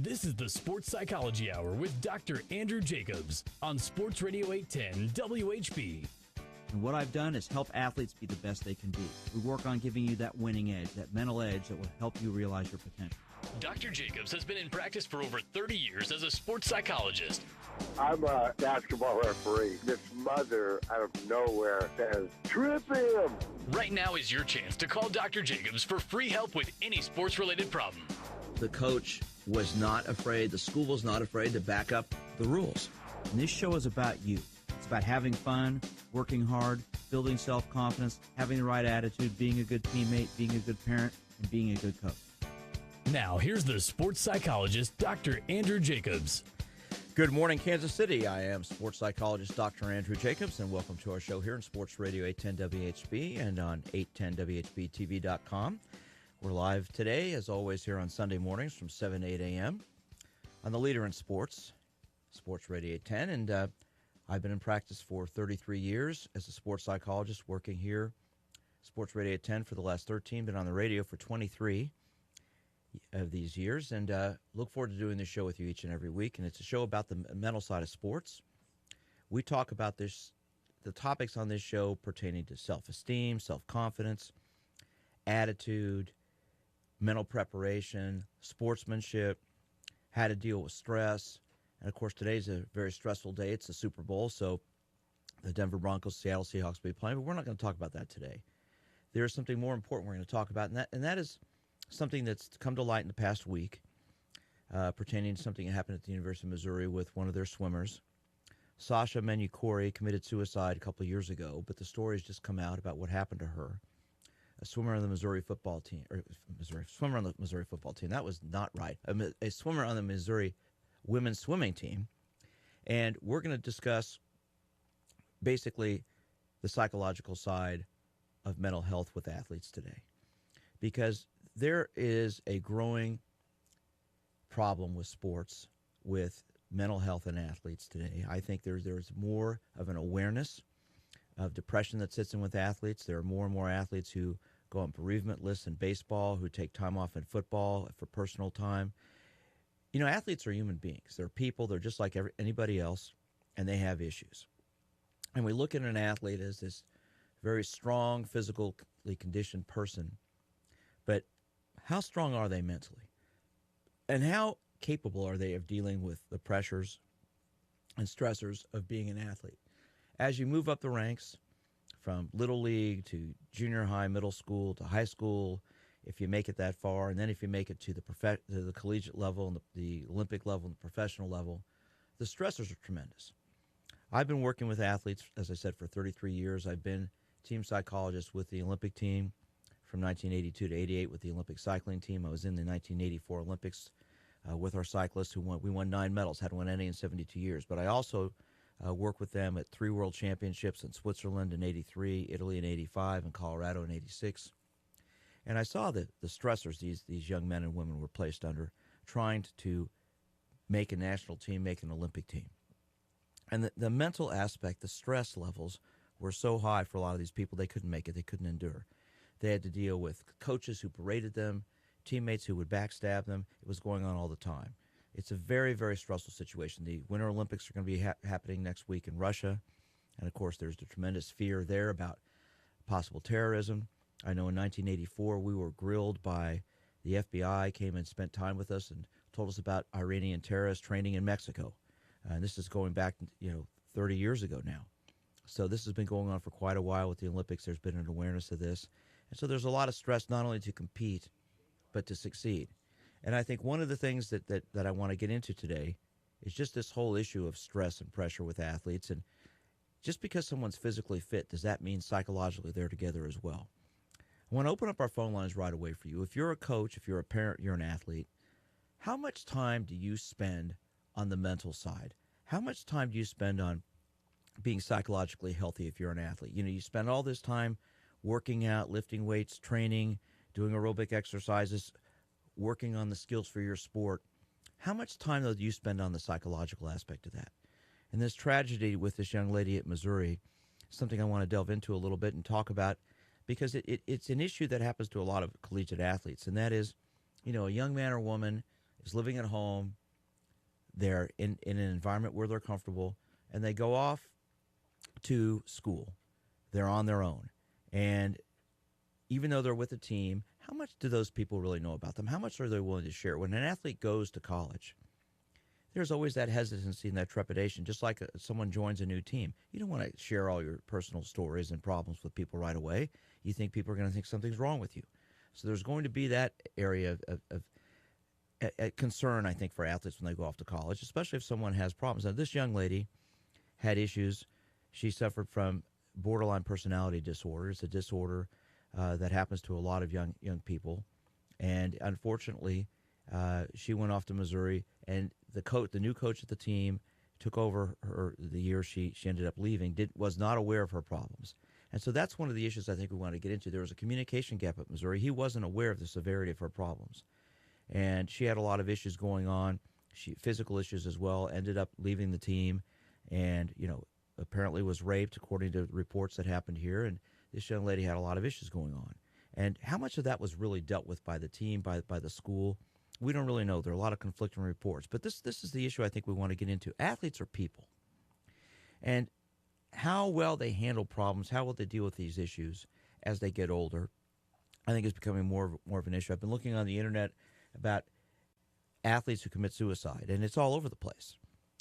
This is the Sports Psychology Hour with Dr. Andrew Jacobs on Sports Radio 810 WHB. And what I've done is help athletes be the best they can be. We work on giving you that winning edge, that mental edge that will help you realize your potential. Dr. Jacobs has been in practice for over 30 years as a sports psychologist. I'm a basketball referee. This mother out of nowhere says, "Trip him!" Right now is your chance to call Dr. Jacobs for free help with any sports-related problem. The coach was not afraid, the school was not afraid to back up the rules. And this show is about you. It's about having fun, working hard, building self-confidence, having the right attitude, being a good teammate, being a good parent, and being a good coach. Now, here's the sports psychologist, Dr. Andrew Jacobs. Good morning, Kansas City. I am sports psychologist Dr. Andrew Jacobs, and welcome to our show here on Sports Radio 810 WHB and on 810WHBTV.com. We're live today, as always, here on Sunday mornings from 7 to 8 a.m. on the leader in sports, Sports Radio 810. And I've been in practice for 33 years as a sports psychologist, working here, Sports Radio 810 for the last 13, been on the radio for 23 of these years, and look forward to doing this show with you each and every week. And it's a show about the mental side of sports. We talk about the topics on this show pertaining to self-esteem, self-confidence, attitude, mental preparation, sportsmanship, how to deal with stress. And, of course, today's a very stressful day. It's the Super Bowl, so the Denver Broncos, Seattle Seahawks will be playing, but we're not going to talk about that today. There's something more important we're going to talk about, and that is something that's come to light in the past week pertaining to something that happened at the University of Missouri with one of their swimmers. Sasha Menoukouri committed suicide a couple of years ago, but the story has just come out about what happened to her. A swimmer on the Missouri football team, swimmer on the Missouri football team. That was not right. A swimmer on the Missouri women's swimming team. And we're going to discuss basically the psychological side of mental health with athletes today, because there is a growing problem with sports, with mental health in athletes today. I think there's more of an awareness of depression that sits in with athletes. There are more and more athletes who go on bereavement lists in baseball, who take time off in football for personal time. You know, athletes are human beings. They're people. They're just like anybody else, and they have issues. And we look at an athlete as this very strong, physically conditioned person, but how strong are they mentally? And how capable are they of dealing with the pressures and stressors of being an athlete? As you move up the ranks from little league to junior high, middle school to high school, if you make it that far, and then if you make it to the collegiate level and the Olympic level and the professional level, the stressors are tremendous. I've been working with athletes, as I said, for 33 years. I've been team psychologist with the Olympic team from 1982 to 88 with the Olympic cycling team. I was in the 1984 Olympics with our cyclists we won 9 medals, hadn't won any in 72 years. But I also worked with them at 3 world championships in Switzerland in 83, Italy in 85, and Colorado in 86. And I saw the stressors these young men and women were placed under trying to make a national team, make an Olympic team. And the mental aspect, the stress levels were so high for a lot of these people, they couldn't make it, they couldn't endure. They had to deal with coaches who berated them, teammates who would backstab them. It was going on all the time. It's a very, very stressful situation. The Winter Olympics are going to be happening next week in Russia. And, of course, there's the tremendous fear there about possible terrorism. I know in 1984 we were grilled by the FBI, came and spent time with us and told us about Iranian terrorist training in Mexico. And this is going back, 30 years ago now. So this has been going on for quite a while with the Olympics. There's been an awareness of this. And so there's a lot of stress not only to compete, but to succeed. And I think one of the things that I want to get into today is just this whole issue of stress and pressure with athletes. And just because someone's physically fit, does that mean psychologically they're together as well? I want to open up our phone lines right away for you. If you're a coach, if you're a parent, you're an athlete, how much time do you spend on the mental side? How much time do you spend on being psychologically healthy if you're an athlete? You spend all this time working out, lifting weights, training, doing aerobic exercises, working on the skills for your sport. How much time, though, do you spend on the psychological aspect of that? And this tragedy with this young lady at Missouri is something I want to delve into a little bit and talk about, because it's an issue that happens to a lot of collegiate athletes, and that is, a young man or woman is living at home. They're in an environment where they're comfortable, and they go off to school. They're on their own. And even though they're with a team, how much do those people really know about them? How much are they willing to share? When an athlete goes to college, there's always that hesitancy and that trepidation, just like someone joins a new team. You don't want to share all your personal stories and problems with people right away. You think people are going to think something's wrong with you. So there's going to be that area of concern, I think, for athletes when they go off to college, especially if someone has problems. Now, this young lady had issues. She suffered from borderline personality disorder. It's a disorder that happens to a lot of young people. And unfortunately, she went off to Missouri, and the new coach of the team took over her the year she ended up leaving, was not aware of her problems. And so that's one of the issues I think we want to get into. There was a communication gap at Missouri. He wasn't aware of the severity of her problems. And she had a lot of issues going on, physical issues as well, ended up leaving the team and, apparently was raped, according to reports that happened here. And this young lady had a lot of issues going on. And how much of that was really dealt with by the team, by the school, we don't really know. There are a lot of conflicting reports. But this is the issue I think we want to get into. Athletes are people. And how well they handle problems, how will they deal with these issues as they get older, I think is becoming more of an issue. I've been looking on the internet about athletes who commit suicide, and it's all over the place.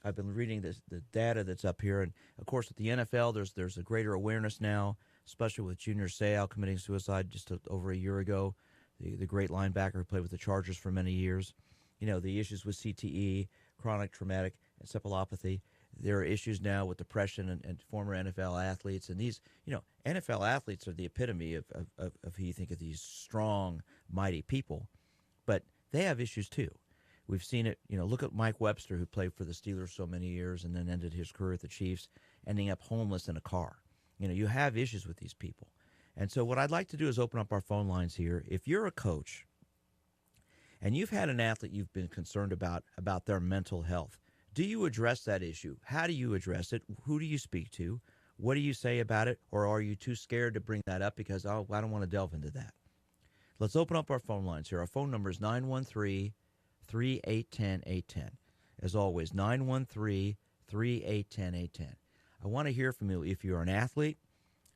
I've been reading the data that's up here, and of course with the NFL, there's a greater awareness now, especially with Junior Seau committing suicide just over a year ago, the great linebacker who played with the Chargers for many years. The issues with CTE, chronic traumatic encephalopathy. There are issues now with depression and former NFL athletes, and these, NFL athletes are the epitome of who you think of these strong, mighty people, but they have issues too. We've seen it, look at Mike Webster, who played for the Steelers so many years and then ended his career at the Chiefs, ending up homeless in a car. You have issues with these people. And so what I'd like to do is open up our phone lines here. If you're a coach and you've had an athlete you've been concerned about their mental health, do you address that issue? How do you address it? Who do you speak to? What do you say about it? Or are you too scared to bring that up because, I don't want to delve into that? Let's open up our phone lines here. Our phone number is 913-381-810. As always, 913-381-810. I want to hear from you if you're an athlete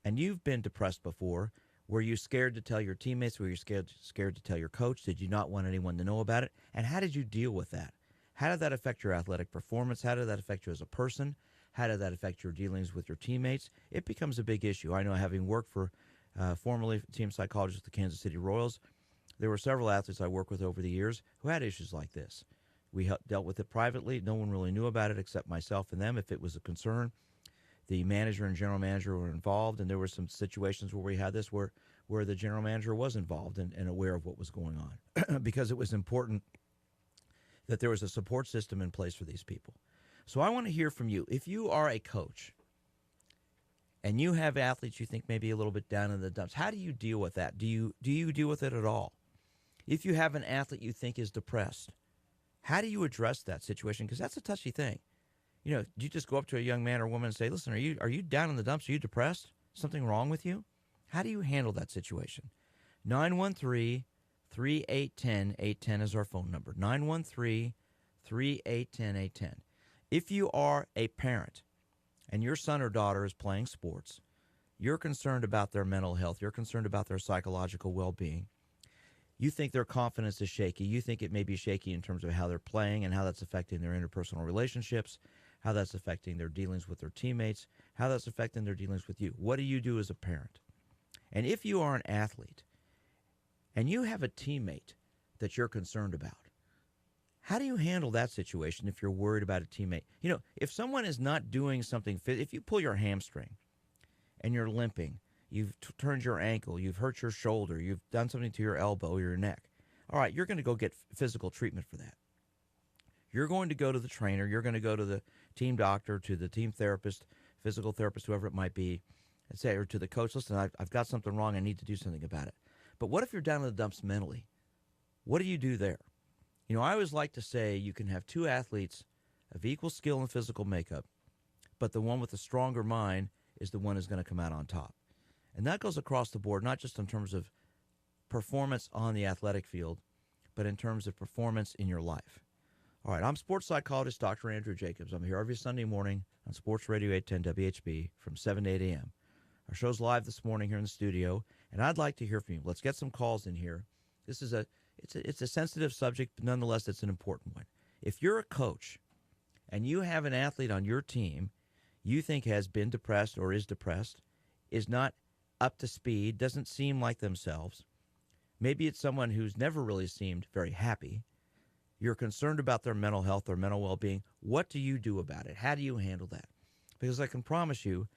and you've been depressed before. Were you scared to tell your teammates? Were you scared to tell your coach? Did you not want anyone to know about it? And how did you deal with that? How did that affect your athletic performance? How did that affect you as a person? How did that affect your dealings with your teammates? It becomes a big issue. I know, having worked for formerly team psychologist with the Kansas City Royals, there were several athletes I worked with over the years who had issues like this. We dealt with it privately. No one really knew about it except myself and them. If it was a concern, the manager and general manager were involved, and there were some situations where we had this where the general manager was involved and aware of what was going on because it was important that there was a support system in place for these people. So I want to hear from you. If you are a coach and you have athletes you think maybe a little bit down in the dumps, how do you deal with that? Do you deal with it at all? If you have an athlete you think is depressed, how do you address that situation? Because that's a touchy thing. Do you just go up to a young man or woman and say, listen, are you down in the dumps? Are you depressed? Something wrong with you? How do you handle that situation? 913-381-810 is our phone number. 913-381-810. If you are a parent and your son or daughter is playing sports, you're concerned about their mental health, you're concerned about their psychological well-being, you think their confidence is shaky, you think it may be shaky in terms of how they're playing and how that's affecting their interpersonal relationships, how that's affecting their dealings with their teammates, how that's affecting their dealings with you. What do you do as a parent? And if you are an athlete and you have a teammate that you're concerned about, how do you handle that situation if you're worried about a teammate? If someone is not doing something, if you pull your hamstring and you're limping, you've turned your ankle, you've hurt your shoulder, you've done something to your elbow or your neck, all right, you're going to go get physical treatment for that. You're going to go to the trainer, you're going to go to the team doctor, to the team therapist, physical therapist, whoever it might be, and say, or to the coach, listen, I've got something wrong, I need to do something about it. But what if you're down in the dumps mentally? What do you do there? I always like to say you can have two athletes of equal skill and physical makeup, but the one with the stronger mind is the one who's going to come out on top. And that goes across the board, not just in terms of performance on the athletic field, but in terms of performance in your life. All right, I'm sports psychologist Dr. Andrew Jacobs. I'm here every Sunday morning on Sports Radio 810 WHB from 7 to 8 a.m. Our show's live this morning here in the studio, and I'd like to hear from you. Let's get some calls in here. This is it's a sensitive subject, but nonetheless, it's an important one. If you're a coach and you have an athlete on your team you think has been depressed or is depressed, is not up to speed, doesn't seem like themselves, maybe it's someone who's never really seemed very happy, you're concerned about their mental health or mental well-being, what do you do about it? How do you handle that? Because I can promise you,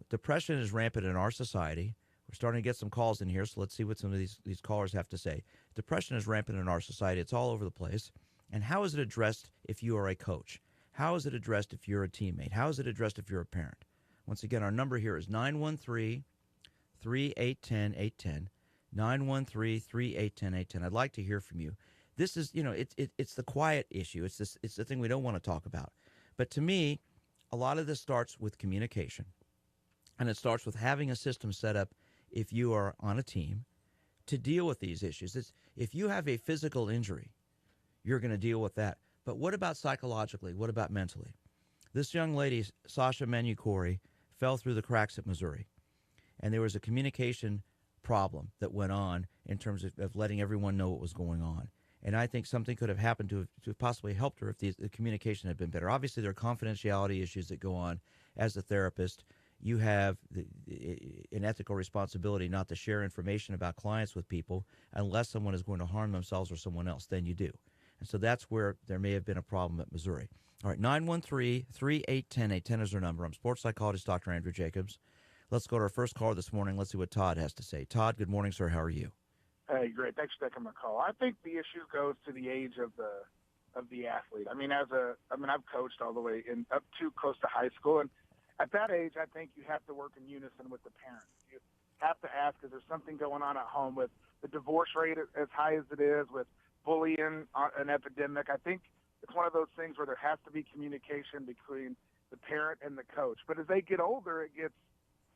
depression is rampant in our society. We're starting to get some calls in here, so let's see what some of these callers have to say. Depression is rampant in our society. It's all over the place. And how is it addressed if you are a coach? How is it addressed if you're a teammate? How is it addressed if you're a parent? Once again, our number here is 913-3810-810, 913-3810-810. I'd like to hear from you. This is, it's the quiet issue. It's the thing we don't want to talk about. But to me, a lot of this starts with communication. And it starts with having a system set up if you are on a team to deal with these issues. If you have a physical injury, you're going to deal with that. But what about psychologically? What about mentally? This young lady, Sasha Menukori, fell through the cracks at Missouri. And there was a communication problem that went on in terms of letting everyone know what was going on. And I think something could have happened to have possibly helped her if the communication had been better. Obviously, there are confidentiality issues that go on. As a therapist, you have an ethical responsibility not to share information about clients with people unless someone is going to harm themselves or someone else. Then you do. And so that's where there may have been a problem at Missouri. All right, 913-3810-810 is our number. I'm sports psychologist Dr. Andrew Jacobs. Let's go to our first caller this morning. Let's see what Todd has to say. Todd, good morning, sir. How are you? Hey, great. Thanks for taking my call. I think the issue goes to the age of the athlete. I've coached all the way up to close to high school, and at that age, I think you have to work in unison with the parents. You have to ask, is there something going on at home with the divorce rate as high as it is, with bullying, an epidemic? I think it's one of those things where there has to be communication between the parent and the coach. But as they get older, it gets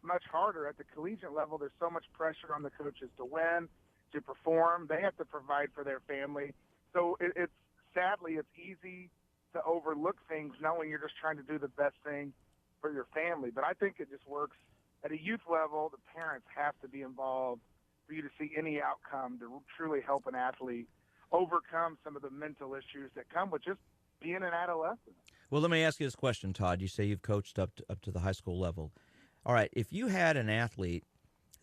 much harder. At the collegiate level, there's so much pressure on the coaches to win, to perform. They have to provide for their family. So it's sadly, it's easy to overlook things knowing you're just trying to do the best thing for your family. But I think it just works at a youth level. The parents have to be involved for you to see any outcome to truly help an athlete overcome some of the mental issues that come with just being an adolescent. Well, let me ask you this question, Todd. You say you've coached up to the high school level. All right, if you had an athlete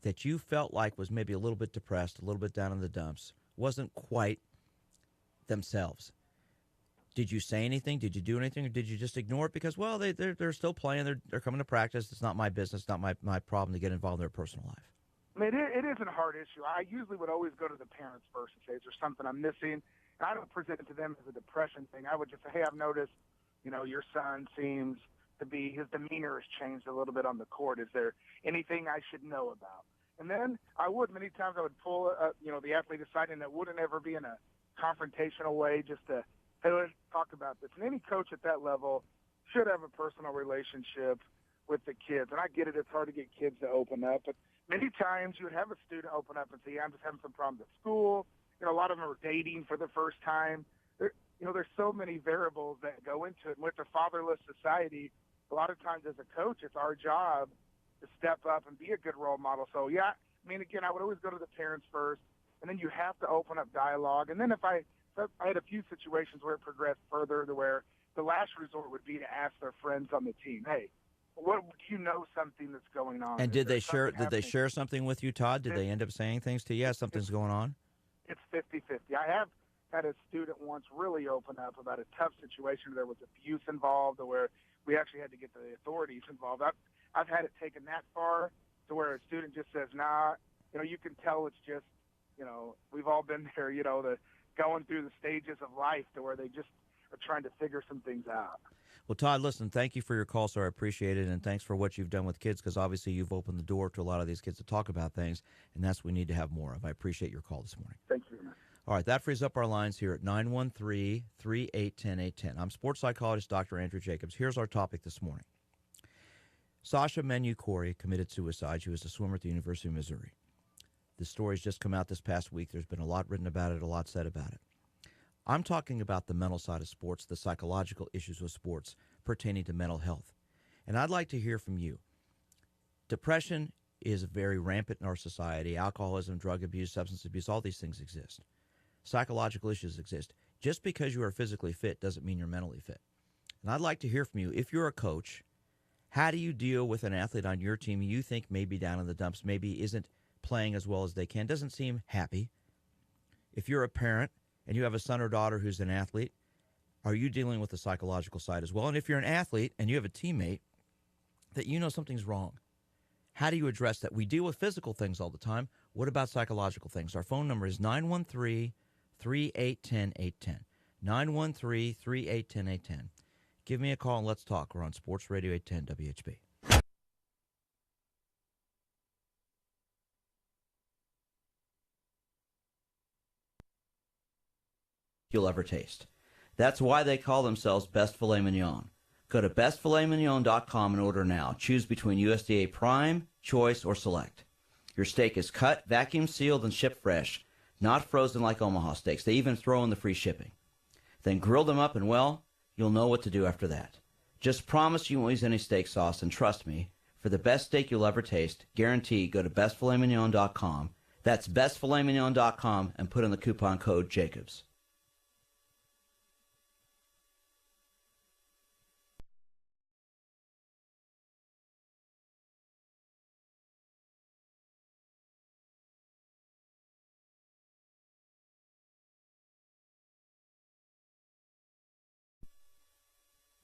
that you felt like was maybe a little bit depressed, a little bit down in the dumps, wasn't quite themselves, did you say anything? Did you do anything? Or did you just ignore it because, well, they're still playing, they're coming to practice, it's not my business, not my problem to get involved in their personal life? I mean, it is a hard issue. I usually would always go to the parents first and say, is there something I'm missing? And I don't present it to them as a depression thing. I would just say, hey, I've noticed, your son seems to be, his demeanor has changed a little bit on the court. Is there anything I should know about? And then many times I would pull, the athlete aside, and it wouldn't ever be in a confrontational way, just to, hey, let's talk about this. And any coach at that level should have a personal relationship with the kids. And I get it, it's hard to get kids to open up, but many times you would have a student open up and say, I'm just having some problems at school. A lot of them are dating for the first time. There's so many variables that go into it. And with a fatherless society, a lot of times as a coach, it's our job to step up and be a good role model. So, again, I would always go to the parents first, and then you have to open up dialogue. And then if I had a few situations where it progressed further to where the last resort would be to ask their friends on the team, hey, what do you know something that's going on? And did they share something with you, Todd? Did they end up saying things to you? Yeah, something's going on? It's 50-50. I have had a student once really open up about a tough situation. There was abuse involved, or where we actually had to get the authorities involved. I've had it taken that far to where a student just says, nah, you can tell it's just, we've all been there, the going through the stages of life to where they just are trying to figure some things out. Well, Todd, listen, thank you for your call, sir. I appreciate it, and thanks for what you've done with kids, because obviously you've opened the door to a lot of these kids to talk about things, and that's what we need to have more of. I appreciate your call this morning. Thank you very much. All right, that frees up our lines here at 913-3810-810. I'm sports psychologist Dr. Andrew Jacobs. Here's our topic this morning. Sasha Menukori committed suicide. She was a swimmer at the University of Missouri. The story's just come out this past week. There's been a lot written about it, a lot said about it. I'm talking about the mental side of sports, the psychological issues with sports pertaining to mental health. And I'd like to hear from you. Depression is very rampant in our society. Alcoholism, drug abuse, substance abuse, all these things exist. Psychological issues exist. Just because you are physically fit doesn't mean you're mentally fit. And I'd like to hear from you. If you're a coach, how do you deal with an athlete on your team you think may be down in the dumps, maybe isn't playing as well as they can, doesn't seem happy? If you're a parent and you have a son or daughter who's an athlete, are you dealing with the psychological side as well? And if you're an athlete and you have a teammate that you know something's wrong, how do you address that? We deal with physical things all the time. What about psychological things? Our phone number is 913-381-810. 913-381-810. Give me a call and let's talk. We're on Sports Radio 810 WHB. You'll ever taste. That's why they call themselves Best Filet Mignon. Go to bestfiletmignon.com and order now. Choose between USDA Prime, Choice, or Select. Your steak is cut, vacuum sealed, and shipped fresh, not frozen like Omaha steaks. They even throw in the free shipping. Then grill them up and, well, you'll know what to do after that. Just promise you won't use any steak sauce, and trust me, for the best steak you'll ever taste, guaranteed, go to bestfiletmignon.com. That's bestfiletmignon.com and put in the coupon code Jacobs.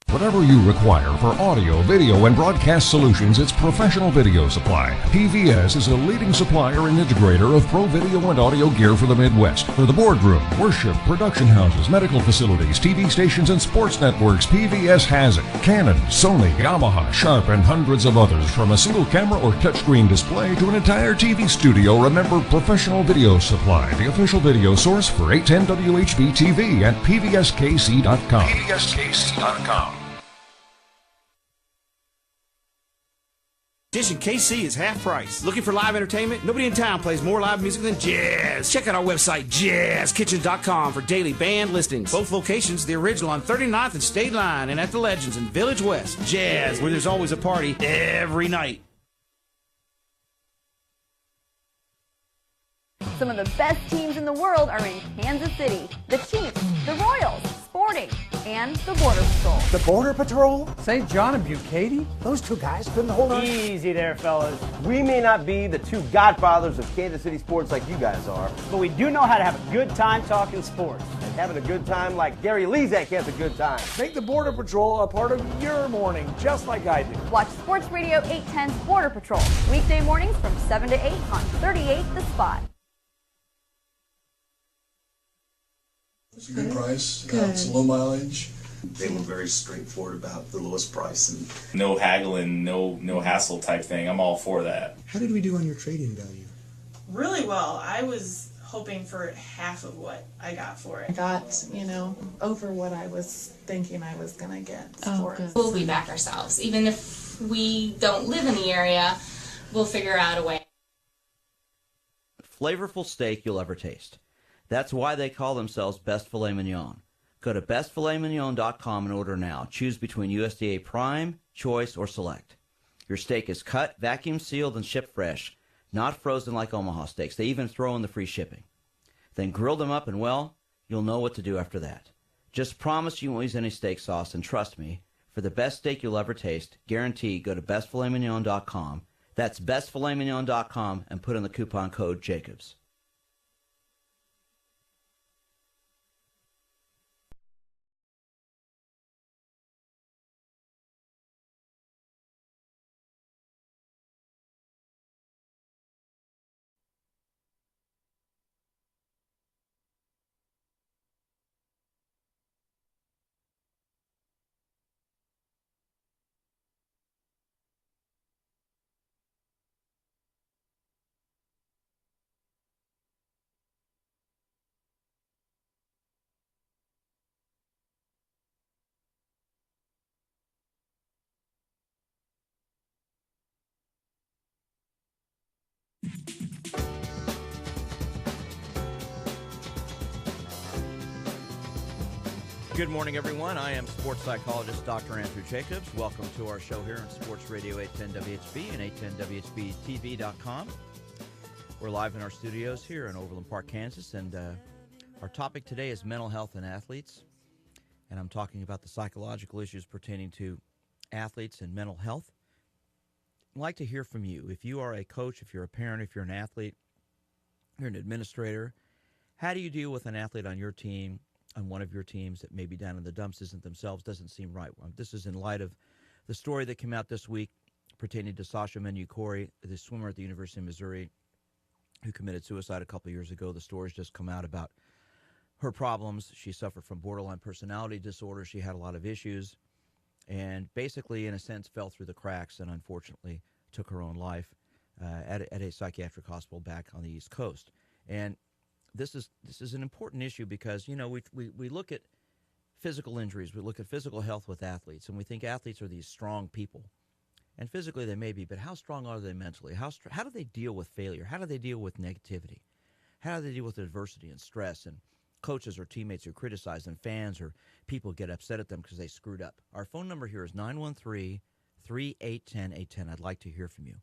Whatever you require for audio, video, and broadcast solutions, it's Professional Video Supply. PVS is a leading supplier and integrator of pro video and audio gear for the Midwest. For the boardroom, worship, production houses, medical facilities, TV stations, and sports networks, PVS has it. Canon, Sony, Yamaha, Sharp, and hundreds of others. From a single camera or touchscreen display to an entire TV studio, remember Professional Video Supply, the official video source for 810 WHB TV at pvskc.com. pvskc.com. Dish in KC is half price. Looking for live entertainment? Nobody in town plays more live music than Jazz. Check out our website, jazzkitchen.com, for daily band listings. Both locations, the original on 39th and State Line, and at the Legends in Village West. Jazz, where there's always a party every night. Some of the best teams in the world are in Kansas City. The Chiefs, the Royals, Sporting, and the Border Patrol. The Border Patrol? St. John and Bucati? Those two guys couldn't hold on. Easy there, fellas. We may not be the two godfathers of Kansas City sports like you guys are, but we do know how to have a good time talking sports. And having a good time like Gary Lezak has a good time. Make the Border Patrol a part of your morning, just like I do. Watch Sports Radio 810's Border Patrol, weekday mornings from 7 to 8 on 38 The Spot. It's a good price. It's low mileage. They were very straightforward about the lowest price and no haggling, no hassle type thing. I'm all for that. How did we do on your trade-in value? Really well. I was hoping for half of what I got for it. I got, over what I was thinking I was going to get for it. We'll be back ourselves. Even if we don't live in the area, we'll figure out a way. Flavorful steak you'll ever taste. That's why they call themselves Best Filet Mignon. Go to bestfiletmignon.com and order now. Choose between USDA Prime, Choice, or Select. Your steak is cut, vacuum sealed, and shipped fresh, not frozen like Omaha steaks. They even throw in the free shipping. Then grill them up and, well, you'll know what to do after that. Just promise you won't use any steak sauce, and trust me, for the best steak you'll ever taste, guaranteed, go to bestfiletmignon.com. That's bestfiletmignon.com and put in the coupon code Jacobs. Good morning, everyone. I am sports psychologist Dr. Andrew Jacobs. Welcome to our show here on Sports Radio 810 WHB and 810WHBTV.com. We're live in our studios here in Overland Park, Kansas, and our topic today is mental health in athletes. And I'm talking about the psychological issues pertaining to athletes and mental health. I'd like to hear from you. If you are a coach, if you're a parent, if you're an athlete, you're an administrator, how do you deal with an athlete on your team, on one of your teams that maybe down in the dumps doesn't seem right? This is in light of the story that came out this week pertaining to Sasha Menoukouri, the swimmer at the University of Missouri who committed suicide a couple of years ago. The story's just come out about her problems. She suffered from borderline personality disorder. She had a lot of issues and basically, in a sense, fell through the cracks and unfortunately took her own life at a psychiatric hospital back on the East Coast. And this is an important issue because, you know, we look at physical injuries, we look at physical health with athletes, and we think athletes are these strong people. And physically they may be, but how strong are they mentally? How do they deal with failure? How do they deal with negativity? How do they deal with adversity and stress and coaches or teammates who criticize them, fans or people get upset at them because they screwed up? Our phone number here is 913-3810-810. I'd like to hear from you.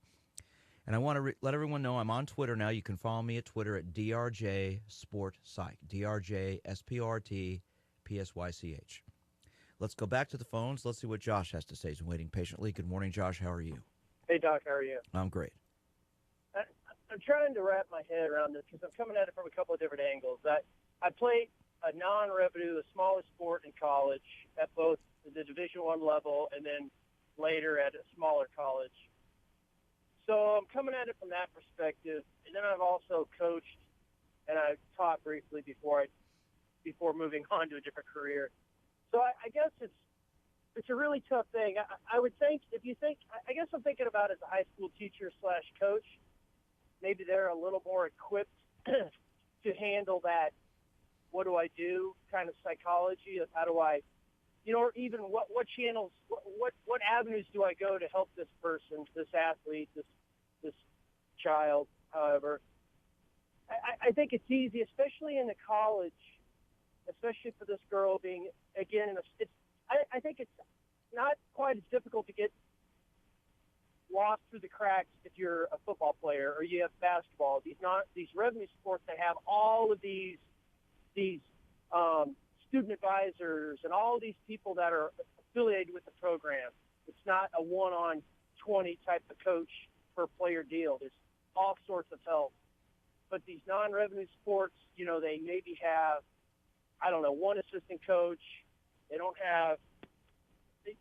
And I want to let everyone know I'm on Twitter now. You can follow me at Twitter at DRJSportPsych, DRJSPORTPSYCH. Let's go back to the phones. Let's see what Josh has to say. He's waiting patiently. Good morning, Josh. How are you? Hey, Doc. How are you? I'm great. I'm trying to wrap my head around this because I'm coming at it from a couple of different angles. I played a non-revenue, the smallest sport in college at both the Division I level and then later at a smaller college. So I'm coming at it from that perspective, and then I've also coached and I've taught briefly before moving on to a different career. So I guess it's a really tough thing. I would think I guess I'm thinking about it as a high school teacher / coach. Maybe they're a little more equipped to handle that. What do I do? Kind of psychology of how do I, or even what channels, what avenues do I go to help this person, this athlete, this child, however. I think it's easy, especially in the college, especially for this girl being, again, I think it's not quite as difficult to get lost through the cracks if you're a football player or you have basketball. These revenue sports, they have all of these student advisors and all these people that are affiliated with the program. It's not a 1-on-20 type of coach per player deal. There's all sorts of help. But these non-revenue sports, they maybe have, one assistant coach. They don't have,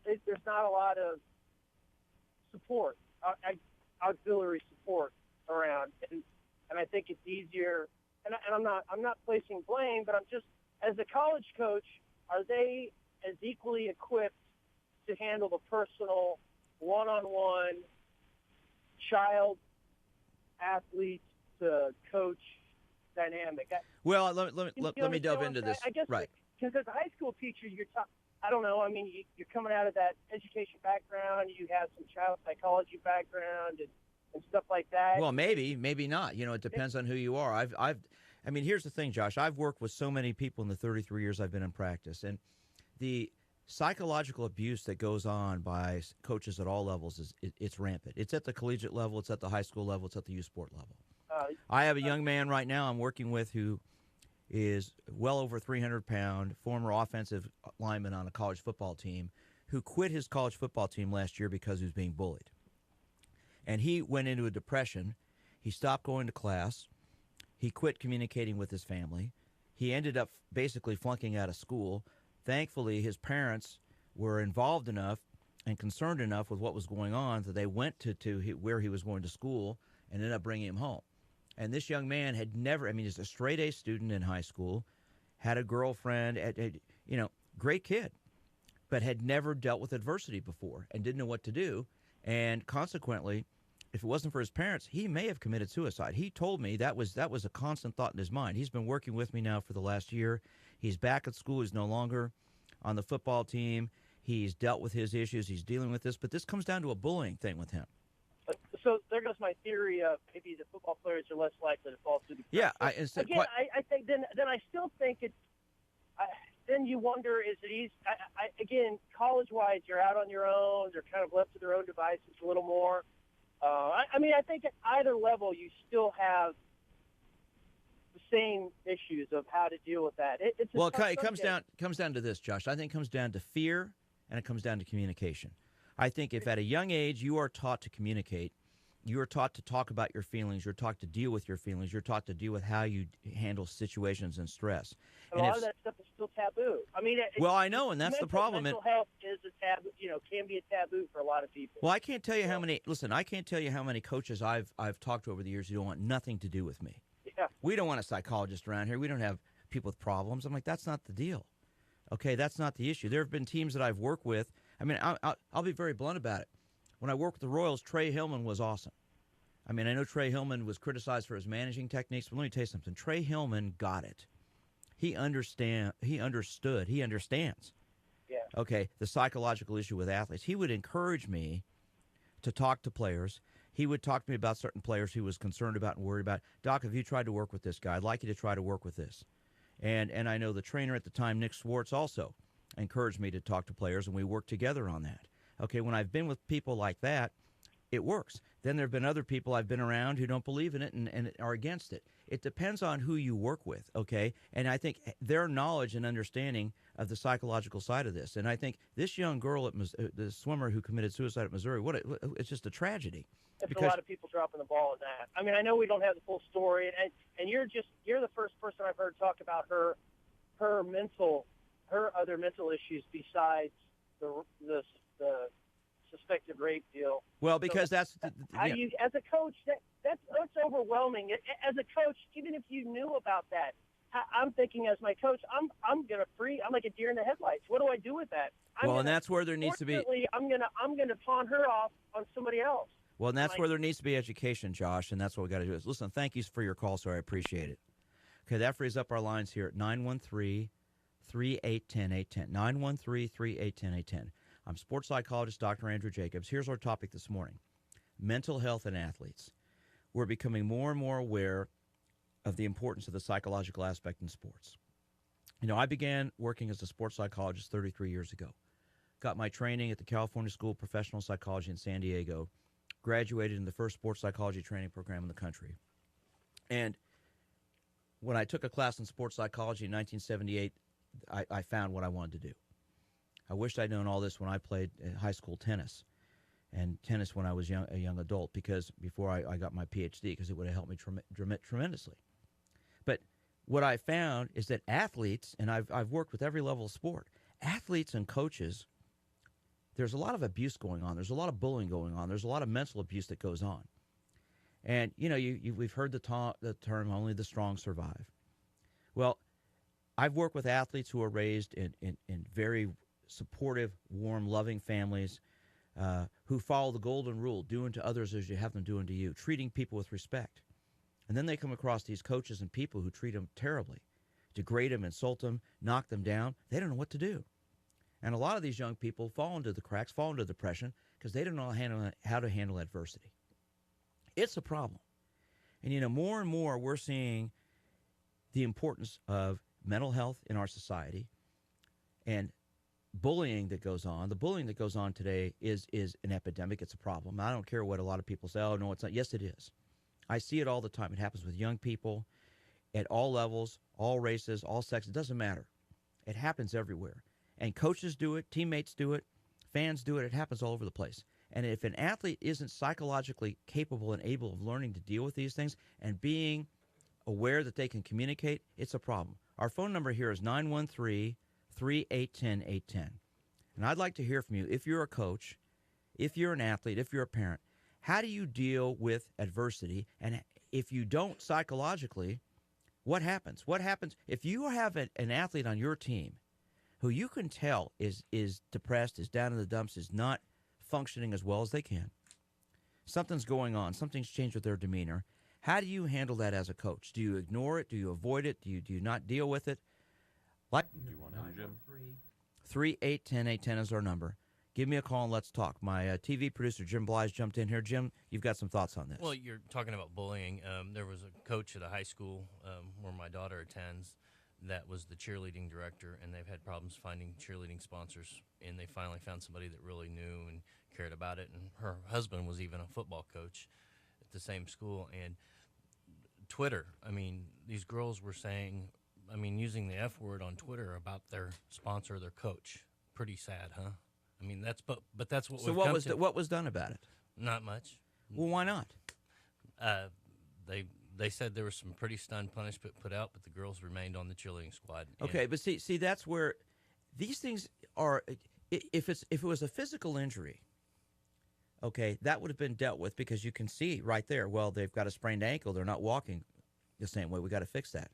there's not a lot of support, auxiliary support around. And I think it's easier, and I'm not placing blame, but I'm just, as a college coach, are they as equally equipped to handle the personal one-on-one child athlete to coach dynamic? Well, let me delve into this. I guess, right. Because as a high school teacher, you're coming out of that education background, you have some child psychology background and stuff like that. Well, maybe not. It depends on who you are. Here's the thing, Josh. I've worked with so many people in the 33 years I've been in practice, and the psychological abuse that goes on by coaches at all levels it's rampant. It's at the collegiate level, it's at the high school level, it's at the youth sport level. I have a young man right now I'm working with who is well over 300-pound, former offensive lineman on a college football team who quit his college football team last year because he was being bullied. And he went into a depression. He stopped going to class. He quit communicating with his family. He ended up basically flunking out of school. Thankfully, his parents were involved enough and concerned enough with what was going on that they went to where he was going to school and ended up bringing him home. And this young man had never, he's a straight-A student in high school, had a girlfriend, great kid, but had never dealt with adversity before and didn't know what to do. And consequently, if it wasn't for his parents, he may have committed suicide. He told me that was a constant thought in his mind. He's been working with me now for the last year. He's back at school. He's no longer on the football team. He's dealt with his issues. He's dealing with this. But this comes down to a bullying thing with him. So there goes my theory of maybe the football players are less likely to fall through the cracks. Yeah, I think then I still think it's then you wonder, is it easy? Again, college-wise, you're out on your own. They're kind of left to their own devices a little more. I think at either level, you still have the same issues of how to deal with that. It comes down to this, Josh. I think it comes down to fear, and it comes down to communication. I think if at a young age you are taught to communicate, you are taught to talk about your feelings, you're taught to deal with your feelings, you're taught to deal with how you handle situations and stress. A lot of that stuff is still taboo. I know, and that's the problem. Mental health is a taboo. Can be a taboo for a lot of people. Well, I can't tell you how many. Listen, I can't tell you how many coaches I've talked to over the years who don't want nothing to do with me. Yeah. We don't want a psychologist around here. We don't have people with problems. I'm like, that's not the deal. Okay, that's not the issue. There have been teams that I've worked with. I'll be very blunt about it. When I worked with the Royals, Trey Hillman was awesome. I know Trey Hillman was criticized for his managing techniques, but let me tell you something. Trey Hillman got it. He understood. He understands. Yeah. Okay, the psychological issue with athletes. He would encourage me to talk to players. He would talk to me about certain players he was concerned about and worried about. Doc, have you tried to work with this guy? I'd like you to try to work with this. And I know the trainer at the time, Nick Swartz, also encouraged me to talk to players, and we worked together on that. Okay, when I've been with people like that, it works. Then there have been other people I've been around who don't believe in it and are against it. It depends on who you work with, okay? And I think their knowledge and understanding of the psychological side of this. And I think this young girl, the swimmer who committed suicide at Missouri, it's just a tragedy. There's a lot of people dropping the ball in that. I know we don't have the full story, and you're the first person I've heard talk about her other mental issues besides the suspected rape deal. Well, because as a coach, that's overwhelming. As a coach, even if you knew about that, I'm thinking as my coach, I'm like a deer in the headlights. What do I do with that? And that's where there needs to be. I'm gonna pawn her off on somebody else. Well, and that's where there needs to be education, Josh, and that's what we got to do. Listen, thank you for your call, sir. I appreciate it. Okay, that frees up our lines here at 913-381-0810, 913-381-0810. I'm sports psychologist Dr. Andrew Jacobs. Here's our topic this morning: mental health in athletes. We're becoming more and more aware of the importance of the psychological aspect in sports. I began working as a sports psychologist 33 years ago. Got my training at the California School of Professional Psychology in San Diego. Graduated in the first sports psychology training program in the country. And when I took a class in sports psychology in 1978, I found what I wanted to do. I wished I'd known all this when I played high school tennis, and tennis when I was a young adult, because before I got my PhD, because it would have helped me tremendously. But what I found is that athletes, and I've worked with every level of sport, athletes and coaches, there's a lot of abuse going on. There's a lot of bullying going on. There's a lot of mental abuse that goes on. And, we've heard the term, only the strong survive. Well, I've worked with athletes who are raised in very supportive, warm, loving families who follow the golden rule, do unto others as you have them do unto you, treating people with respect. And then they come across these coaches and people who treat them terribly, degrade them, insult them, knock them down. They don't know what to do. And a lot of these young people fall into the cracks, fall into depression, because they don't know how to handle adversity. It's a problem. And, more and more we're seeing the importance of mental health in our society and bullying that goes on. The bullying that goes on today is an epidemic. It's a problem. I don't care what a lot of people say. Oh, no, it's not. Yes, it is. I see it all the time. It happens with young people at all levels, all races, all sexes. It doesn't matter. It happens everywhere. And coaches do it, teammates do it, fans do it. It happens all over the place. And if an athlete isn't psychologically capable and able of learning to deal with these things and being aware that they can communicate, it's a problem. Our phone number here is 913-381-0810. And I'd like to hear from you. If you're a coach, if you're an athlete, if you're a parent, how do you deal with adversity? And if you don't psychologically, what happens? What happens if you have an athlete on your team who you can tell is depressed, is down in the dumps, is not functioning as well as they can? Something's going on. Something's changed with their demeanor. How do you handle that as a coach? Do you ignore it? Do you avoid it? Do you not deal with it? Like 381-0810 is our number. Give me a call and let's talk. My TV producer, Jim Blige, jumped in here. Jim, you've got some thoughts on this. Well, you're talking about bullying. There was a coach at a high school where my daughter attends that was the cheerleading director, and they've had problems finding cheerleading sponsors, and they finally found somebody that really knew and cared about it. And her husband was even a football coach at the same school. And Twitter, I mean, these girls were saying, I mean, using the F word on Twitter about their sponsor, their coach. Pretty sad, huh? I mean, that's but that's what. So what was done about it? Not much. Well, why not? They said there was some pretty stun punishment put out, but the girls remained on the cheerleading squad. Okay, but see, that's where these things are. If it was a physical injury, okay, that would have been dealt with because you can see right there. Well, they've got a sprained ankle; they're not walking the same way. We got to fix that.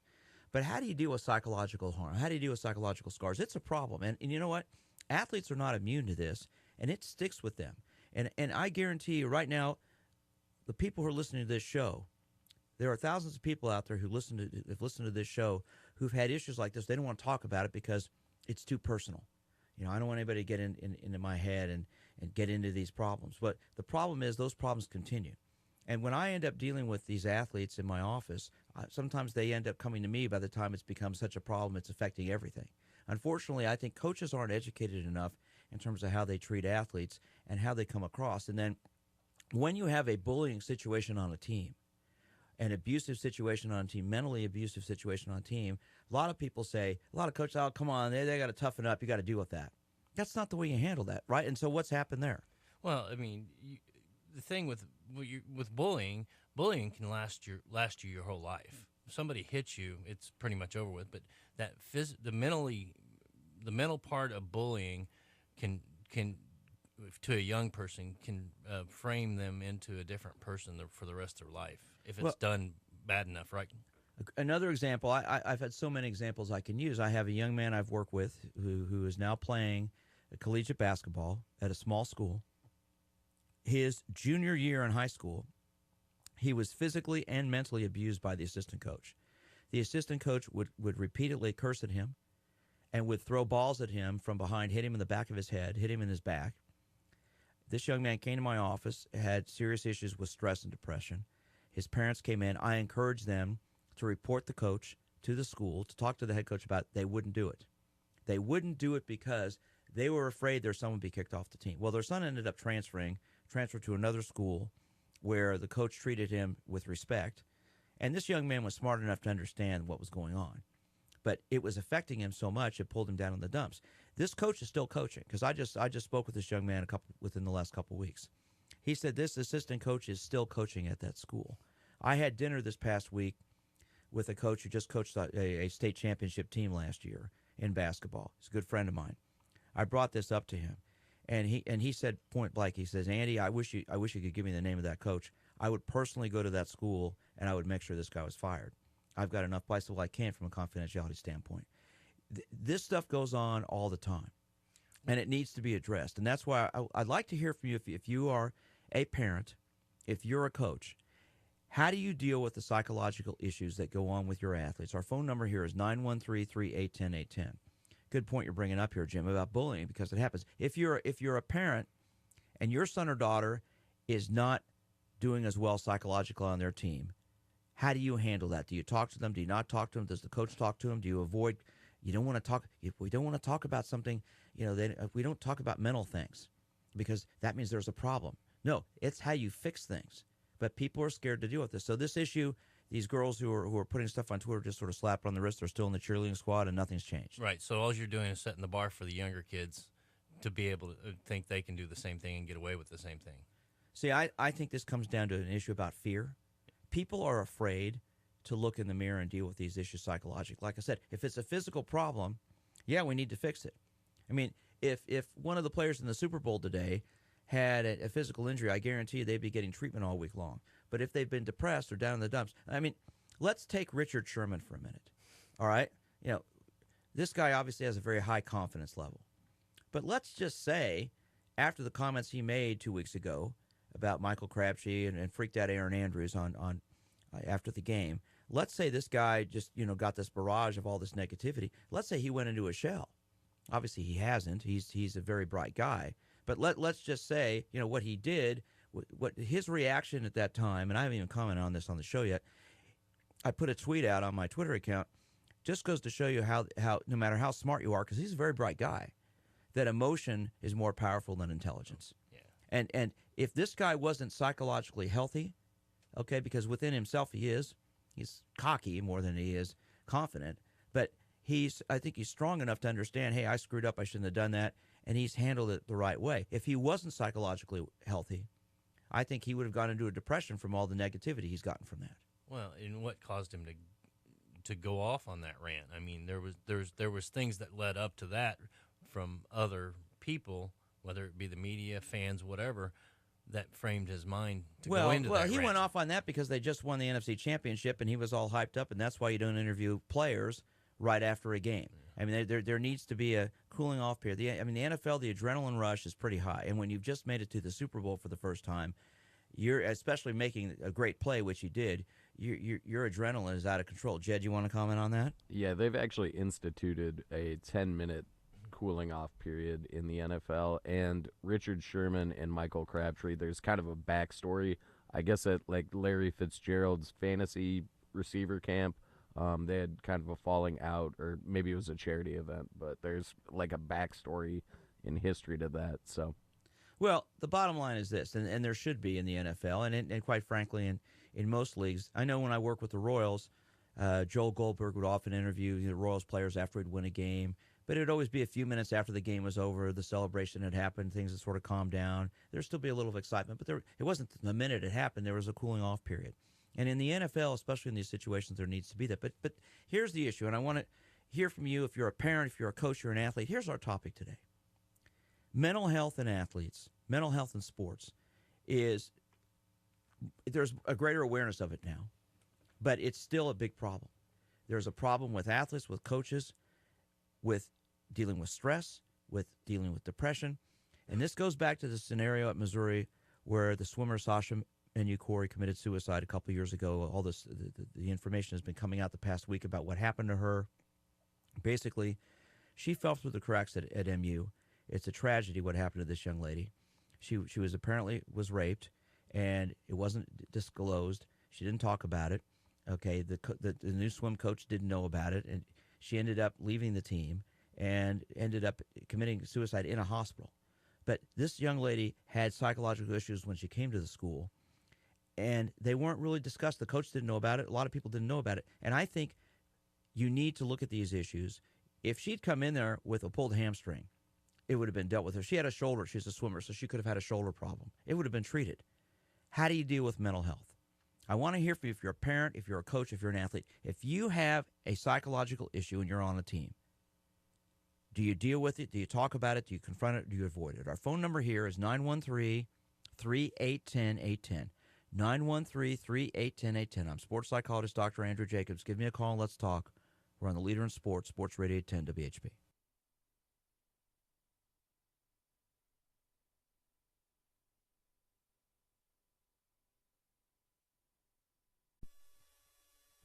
But how do you deal with psychological harm? How do you deal with psychological scars? It's a problem, and you know what? Athletes are not immune to this, and it sticks with them. And I guarantee you right now, the people who are listening to this show, there are thousands of people out there who have listened to this show who've had issues like this. They don't want to talk about it because it's too personal. You know, I don't want anybody to get into my head and get into these problems. But the problem is those problems continue. And when I end up dealing with these athletes in my office, sometimes they end up coming to me by the time it's become such a problem it's affecting everything. Unfortunately, I think coaches aren't educated enough in terms of how they treat athletes and how they come across. And then when you have a bullying situation on a team, an abusive situation on a team, mentally abusive situation on a team, a lot of people say, a lot of coaches, oh, come on, they got to toughen up. You got to deal with that. That's not the way you handle that, right? And so what's happened there? Well, I mean, the thing with bullying can last you your whole life. If somebody hits you, it's pretty much over with. But that the mental part of bullying can to a young person can frame them into a different person for the rest of their life if it's done bad enough, right? Another example, I've had so many examples I can use. I have a young man I've worked with who is now playing collegiate basketball at a small school. His junior year in high school, he was physically and mentally abused by the assistant coach. The assistant coach would repeatedly curse at him and would throw balls at him from behind, hit him in the back of his head, hit him in his back. This young man came to my office, had serious issues with stress and depression. His parents came in. I encouraged them to report the coach to the school, to talk to the head coach about it. They wouldn't do it. They wouldn't do it because they were afraid their son would be kicked off the team. Well, their son ended up transferred to another school where the coach treated him with respect. And this young man was smart enough to understand what was going on. But it was affecting him so much, it pulled him down in the dumps. This coach is still coaching because I just spoke with this young man within the last couple of weeks. He said this assistant coach is still coaching at that school. I had dinner this past week with a coach who just coached a state championship team last year in basketball. He's a good friend of mine. I brought this up to him, and he said point blank, he says, Andy, I wish you could give me the name of that coach. I would personally go to that school, and I would make sure this guy was fired. I've got enough bicycle I can from a confidentiality standpoint. This stuff goes on all the time, and it needs to be addressed. And that's why I'd like to hear from you if you are a parent, if you're a coach, how do you deal with the psychological issues that go on with your athletes? Our phone number here is 913-381-810. Good point you're bringing up here, Jim, about bullying, because it happens. If you're a parent and your son or daughter is not doing as well psychologically on their team, how do you handle that? Do you talk to them? Do you not talk to them? Does the coach talk to them? Do you avoid? You don't want to talk. If we don't want to talk about something, we don't talk about mental things because that means there's a problem. No, it's how you fix things. But people are scared to deal with this. So this issue, these girls who are putting stuff on Twitter just sort of slap on the wrist. They're still in the cheerleading squad and nothing's changed. Right. So all you're doing is setting the bar for the younger kids to be able to think they can do the same thing and get away with the same thing. See, I think this comes down to an issue about fear. People are afraid to look in the mirror and deal with these issues psychologically. Like I said, if it's a physical problem, yeah, we need to fix it. I mean, if one of the players in the Super Bowl today had a physical injury, I guarantee you they'd be getting treatment all week long. But if they've been depressed or down in the dumps, I mean, let's take Richard Sherman for a minute. All right? This guy obviously has a very high confidence level. But let's just say, after the comments he made 2 weeks ago about Michael Crabtree and freaked out Aaron Andrews on after the game, let's say this guy just, got this barrage of all this negativity. Let's say he went into a shell. Obviously he hasn't. He's a very bright guy. But let's just say, what he did, what his reaction at that time, and I haven't even commented on this on the show yet. I put a tweet out on my Twitter account. just goes to show you how no matter how smart you are, because he's a very bright guy, that emotion is more powerful than intelligence. Yeah. And if this guy wasn't psychologically healthy, okay, because within himself he's cocky more than he is confident, but I think he's strong enough to understand, hey, I screwed up, I shouldn't have done that, and he's handled it the right way. If he wasn't psychologically healthy, I think he would have gone into a depression from all the negativity he's gotten from that. Well, and what caused him to go off on that rant? I mean, there was things that led up to that from other people, whether it be the media, fans, whatever, that framed his mind to go into that rant. Well, he went off on that because they just won the NFC Championship, and he was all hyped up, and that's why you don't interview players right after a game. I mean, there needs to be a cooling off period. The NFL, the adrenaline rush is pretty high, and when you've just made it to the Super Bowl for the first time, you're especially making a great play, which you did. Your adrenaline is out of control. Jed, you want to comment on that? Yeah, they've actually instituted a 10-minute cooling off period in the NFL, and Richard Sherman and Michael Crabtree, there's kind of a backstory. I guess at like Larry Fitzgerald's fantasy receiver camp, they had kind of a falling out, or maybe it was a charity event, but there's like a backstory in history to that. So, well, the bottom line is this, and there should be in the NFL, and quite frankly in most leagues. I know when I work with the Royals, Joel Goldberg would often interview the Royals players after he'd win a game, but it would always be a few minutes after the game was over, the celebration had happened, things had sort of calmed down. There'd still be a little excitement, but it wasn't the minute it happened, there was a cooling off period. And in the NFL, especially in these situations, there needs to be that. But here's the issue, and I want to hear from you if you're a parent, if you're a coach, you're an athlete. Here's our topic today. Mental health in athletes, mental health in sports, there's a greater awareness of it now, but it's still a big problem. There's a problem with athletes, with coaches, with dealing with stress, with dealing with depression. And this goes back to the scenario at Missouri where the swimmer Sasha Corey committed suicide a couple years ago. All this, the information has been coming out the past week about what happened to her. Basically, she fell through the cracks at MU. It's a tragedy what happened to this young lady. She was apparently raped, and it wasn't disclosed. She didn't talk about it. Okay, the new swim coach didn't know about it, and she ended up leaving the team and ended up committing suicide in a hospital. But this young lady had psychological issues when she came to the school, and they weren't really discussed. The coach didn't know about it. A lot of people didn't know about it. And I think you need to look at these issues. If she'd come in there with a pulled hamstring, it would have been dealt with. If she had a shoulder, she's a swimmer, so she could have had a shoulder problem. It would have been treated. How do you deal with mental health? I want to hear from you if you're a parent, if you're a coach, if you're an athlete. If you have a psychological issue and you're on a team, do you deal with it? Do you talk about it? Do you confront it? Do you avoid it? Our phone number here is 913-381-810. 913-381-810. I'm sports psychologist Dr. Andrew Jacobs. Give me a call and let's talk. We're on the Leader in Sports, Sports Radio 810 WHB.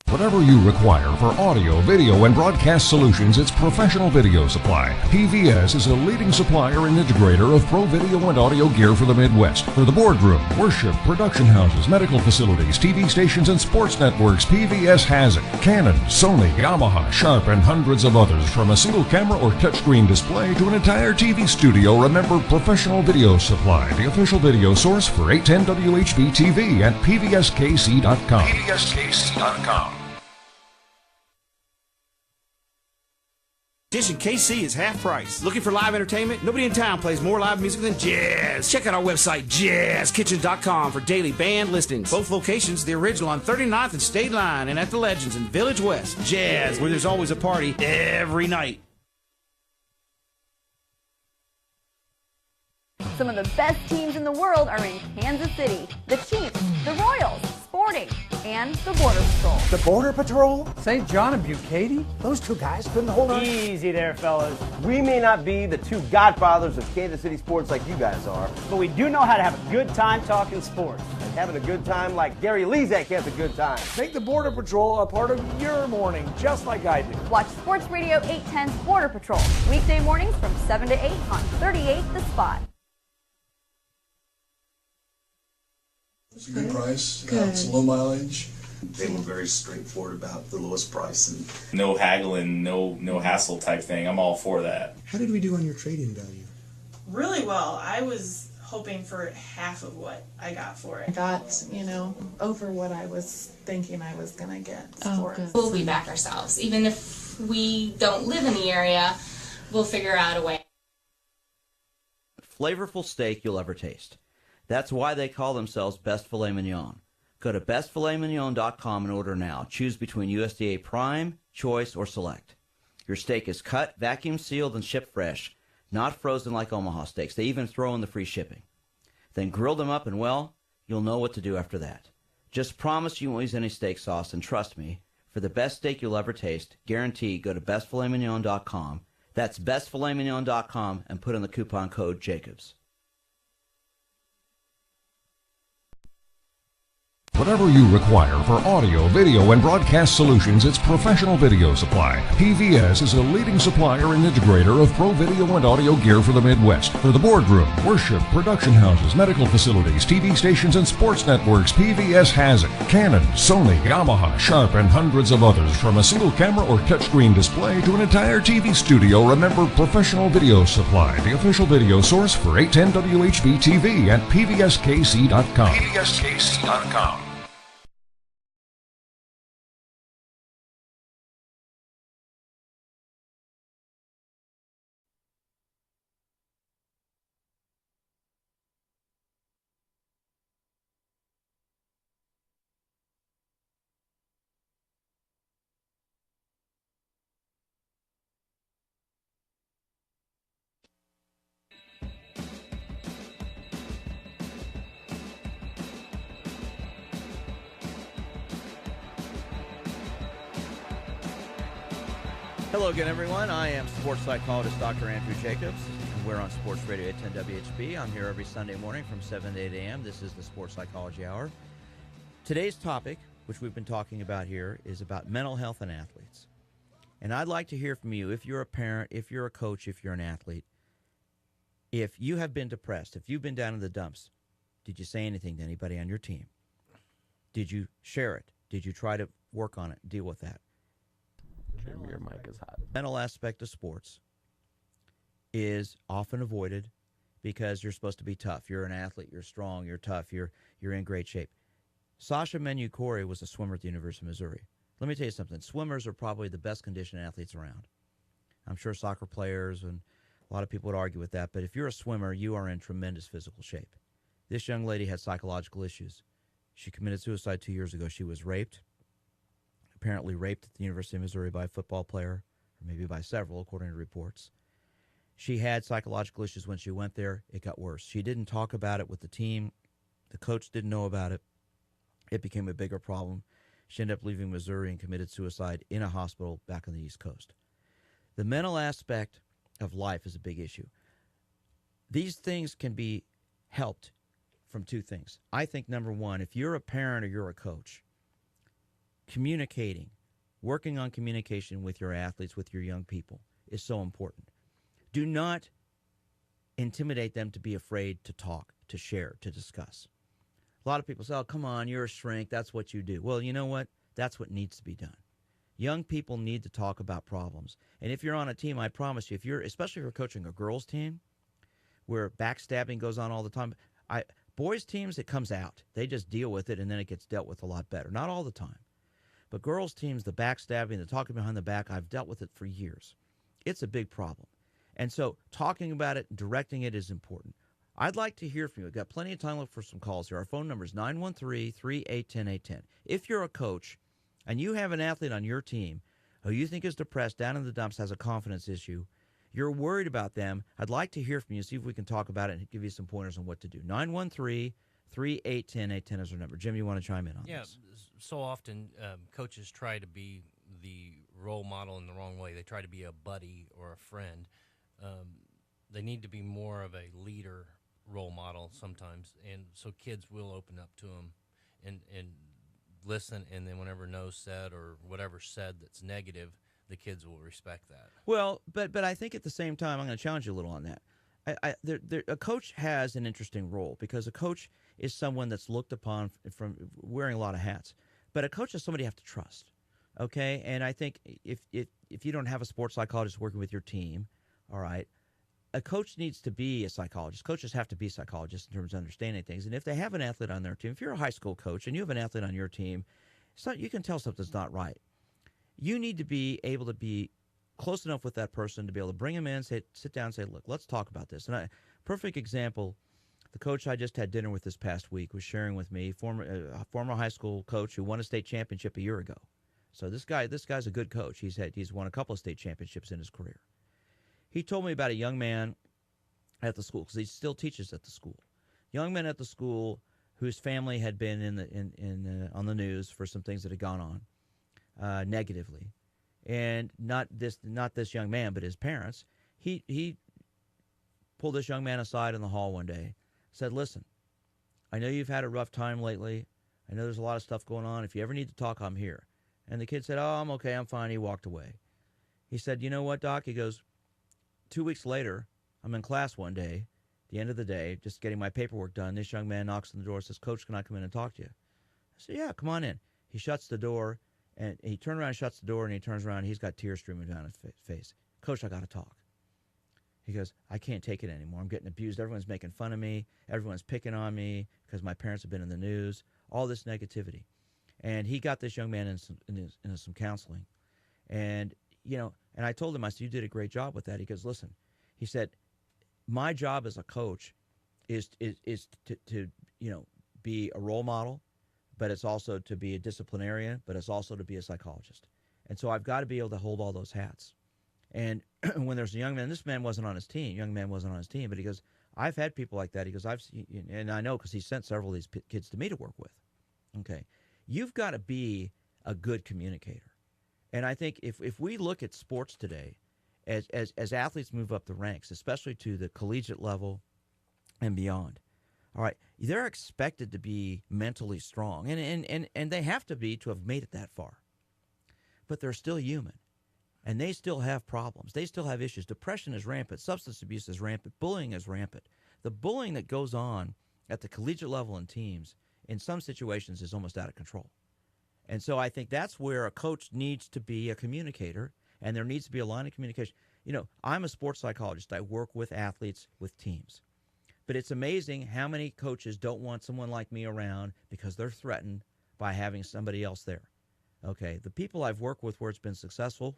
Whatever you require for audio, video, and broadcast solutions, it's Professional Video Supply. PVS is a leading supplier and integrator of pro video and audio gear for the Midwest. For the boardroom, worship, production houses, medical facilities, TV stations, and sports networks, PVS has it. Canon, Sony, Yamaha, Sharp, and hundreds of others. From a single camera or touchscreen display to an entire TV studio, remember Professional Video Supply, the official video source for 810 WHB TV at pvskc.com. pvskc.com. Dish and KC is half price. Looking for live entertainment? Nobody in town plays more live music than jazz. Check out our website, jazzkitchen.com, for daily band listings. Both locations, the original on 39th and State Line, and at the Legends in Village West. Jazz, where there's always a party every night. Some of the best teams in the world are in Kansas City. The Chiefs, the Royals, Sporting, and the Border Patrol. The Border Patrol? St. John and Bucati? Those two guys couldn't hold on. Easy there, fellas. We may not be the two godfathers of Kansas City sports like you guys are, but we do know how to have a good time talking sports. And having a good time like Gary Lezak has a good time. Make the Border Patrol a part of your morning, just like I do. Watch Sports Radio 810's Border Patrol, weekday mornings from 7 to 8 on 38 The Spot. It's a good price. Good. It's low mileage. they were very straightforward about the lowest price. And No haggling, no hassle type thing. I'm all for that. How did we do on your trade-in value? Really well. I was hoping for half of what I got for I it. got, over what I was thinking I was going to get for it. We'll be back ourselves. Even if we don't live in the area, we'll figure out a way. Flavorful steak you'll ever taste. That's why they call themselves Best Filet Mignon. Go to bestfiletmignon.com and order now. Choose between USDA Prime, Choice, or Select. Your steak is cut, vacuum sealed, and shipped fresh, not frozen like Omaha steaks. They even throw in the free shipping. Then grill them up and, well, you'll know what to do after that. Just promise you won't use any steak sauce, and trust me, for the best steak you'll ever taste, guaranteed, go to bestfiletmignon.com. That's bestfiletmignon.com and put in the coupon code Jacobs. Whatever you require for audio, video, and broadcast solutions, it's Professional Video Supply. PVS is a leading supplier and integrator of pro video and audio gear for the Midwest. For the boardroom, worship, production houses, medical facilities, TV stations, and sports networks, PVS has it. Canon, Sony, Yamaha, Sharp, and hundreds of others. From a single camera or touchscreen display to an entire TV studio, remember Professional Video Supply, the official video source for 810 WHB TV at pvskc.com. pvskc.com. Hello again, everyone. I am sports psychologist Dr. Andrew Jacobs, and we're on Sports Radio 810 WHB. I'm here every Sunday morning from 7 to 8 a.m. This is the Sports Psychology Hour. Today's topic, which we've been talking about here, is about mental health in athletes. And I'd like to hear from you, if you're a parent, if you're a coach, if you're an athlete, if you have been depressed, if you've been down in the dumps, did you say anything to anybody on your team? Did you share it? Did you try to work on it, deal with that? Your mic is hot. Mental aspect of sports is often avoided because you're supposed to be tough. You're an athlete. You're strong. You're tough. You're in great shape. Sasha Menoukouri was a swimmer at the University of Missouri. Let me tell you something. Swimmers are probably the best conditioned athletes around. I'm sure soccer players and a lot of people would argue with that, but if you're a swimmer, you are in tremendous physical shape. This young lady had psychological issues. She committed suicide 2 years ago. She was raped. Apparently raped at the University of Missouri by a football player, or maybe by several, according to reports. She had psychological issues when she went there. It got worse. She didn't talk about it with the team. The coach didn't know about it. It became a bigger problem. She ended up leaving Missouri and committed suicide in a hospital back on the East Coast. The mental aspect of life is a big issue. These things can be helped from two things. I think, number one, if you're a parent or you're a coach, communicating, working on communication with your athletes, with your young people, is so important. Do not intimidate them to be afraid to talk, to share, to discuss. A lot of people say, oh, come on, you're a shrink, that's what you do. Well, you know what? That's what needs to be done. Young people need to talk about problems. And if you're on a team, I promise you, especially if you're coaching a girls' team where backstabbing goes on all the time, boys' teams, it comes out. They just deal with it, and then it gets dealt with a lot better. Not all the time. But girls' teams, the backstabbing, the talking behind the back, I've dealt with it for years. It's a big problem. And so talking about it and directing it is important. I'd like to hear from you. We've got plenty of time left for some calls here. Our phone number is 913-381-810. If you're a coach and you have an athlete on your team who you think is depressed, down in the dumps, has a confidence issue, you're worried about them, I'd like to hear from you, see if we can talk about it and give you some pointers on what to do. 913-381-810 is our number. Jim, you want to chime in on this? Yeah, so often coaches try to be the role model in the wrong way. They try to be a buddy or a friend. They need to be more of a leader role model sometimes, and so kids will open up to them and listen, and then whenever no's said or whatever's said that's negative, the kids will respect that. Well, but I think at the same time, I'm going to challenge you a little on that. A coach has an interesting role because a coach is someone that's looked upon from wearing a lot of hats. But a coach is somebody you have to trust, okay? And I think if you don't have a sports psychologist working with your team, all right, a coach needs to be a psychologist. Coaches have to be psychologists in terms of understanding things. And if they have an athlete on their team, if you're a high school coach and you have an athlete on your team, you can tell something's not right. You need to be able to be close enough with that person to be able to bring him in, sit down and say, look, let's talk about this. And perfect example, the coach I just had dinner with this past week was sharing with me, former high school coach who won a state championship a year ago. So this guy's a good coach. He's won a couple of state championships in his career. He told me about a young man at the school, because he still teaches at the school. Young man at the school whose family had been on the news for some things that had gone on negatively, and not this young man, but his parents. He pulled this young man aside in the hall one day, said, listen, I know you've had a rough time lately. I know there's a lot of stuff going on. If you ever need to talk, I'm here. And the kid said, oh, I'm okay, I'm fine. He walked away. He said, you know what, Doc? He goes, 2 weeks later, I'm in class one day, at the end of the day, just getting my paperwork done. This young man knocks on the door and says, Coach, can I come in and talk to you? I said, yeah, come on in. He shuts the door, and he turned around and shuts the door, and he turns around, and he's got tears streaming down his face. Coach, I got to talk. He goes, I can't take it anymore. I'm getting abused. Everyone's making fun of me. Everyone's picking on me because my parents have been in the news. All this negativity. And he got this young man in some counseling. And, and I told him, I said, you did a great job with that. He goes, listen, he said, my job as a coach is to be a role model, but it's also to be a disciplinarian, but it's also to be a psychologist. And so I've got to be able to hold all those hats. And when there's a young man, this man wasn't on his team. Young man wasn't on his team, but he goes, I've had people like that. He goes, and I know because he sent several of these kids to me to work with. Okay, you've got to be a good communicator. And I think if we look at sports today, as athletes move up the ranks, especially to the collegiate level and beyond, all right, they're expected to be mentally strong, and they have to have made it that far. But they're still human. And they still have problems. They still have issues. Depression is rampant. Substance abuse is rampant. Bullying is rampant. The bullying that goes on at the collegiate level in teams, in some situations, is almost out of control. And so I think that's where a coach needs to be a communicator, and there needs to be a line of communication. I'm a sports psychologist. I work with athletes, with teams. But it's amazing how many coaches don't want someone like me around because they're threatened by having somebody else there. Okay, the people I've worked with where it's been successful,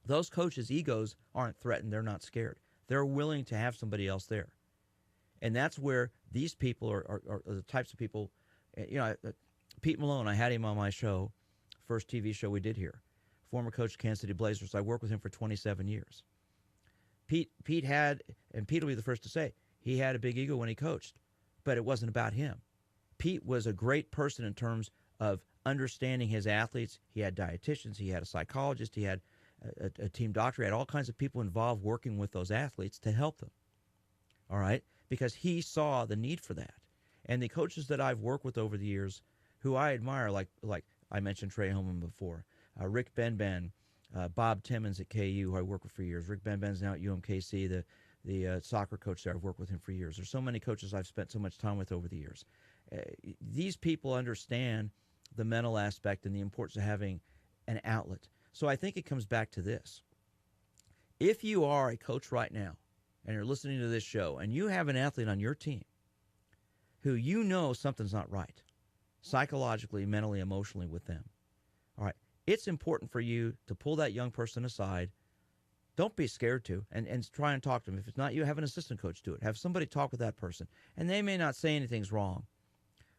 those coaches' egos aren't threatened. They're not scared. They're willing to have somebody else there. And that's where these people are the types of people. Pete Malone, I had him on my show, first TV show we did here. Former coach of Kansas City Blazers. I worked with him for 27 years. Pete had, and Pete will be the first to say, he had a big ego when he coached, but it wasn't about him. Pete was a great person in terms of understanding his athletes. He had dietitians. He had a psychologist. He had a team doctor. He had all kinds of people involved working with those athletes to help them, all right, because he saw the need for that. And the coaches that I've worked with over the years who I admire, like I mentioned Trey Holman before, Rick Benben, Bob Timmons at KU, who I worked with for years. Rick Benben's now at UMKC, the soccer coach there. I've worked with him for years. There's so many coaches I've spent so much time with over the years. These people understand the mental aspect and the importance of having an outlet. So I think it comes back to this. If you are a coach right now and you're listening to this show and you have an athlete on your team who you know something's not right, psychologically, mentally, emotionally with them, all right, it's important for you to pull that young person aside. Don't be scared to, and try and talk to them. If it's not you, have an assistant coach do it. Have somebody talk with that person. And they may not say anything's wrong,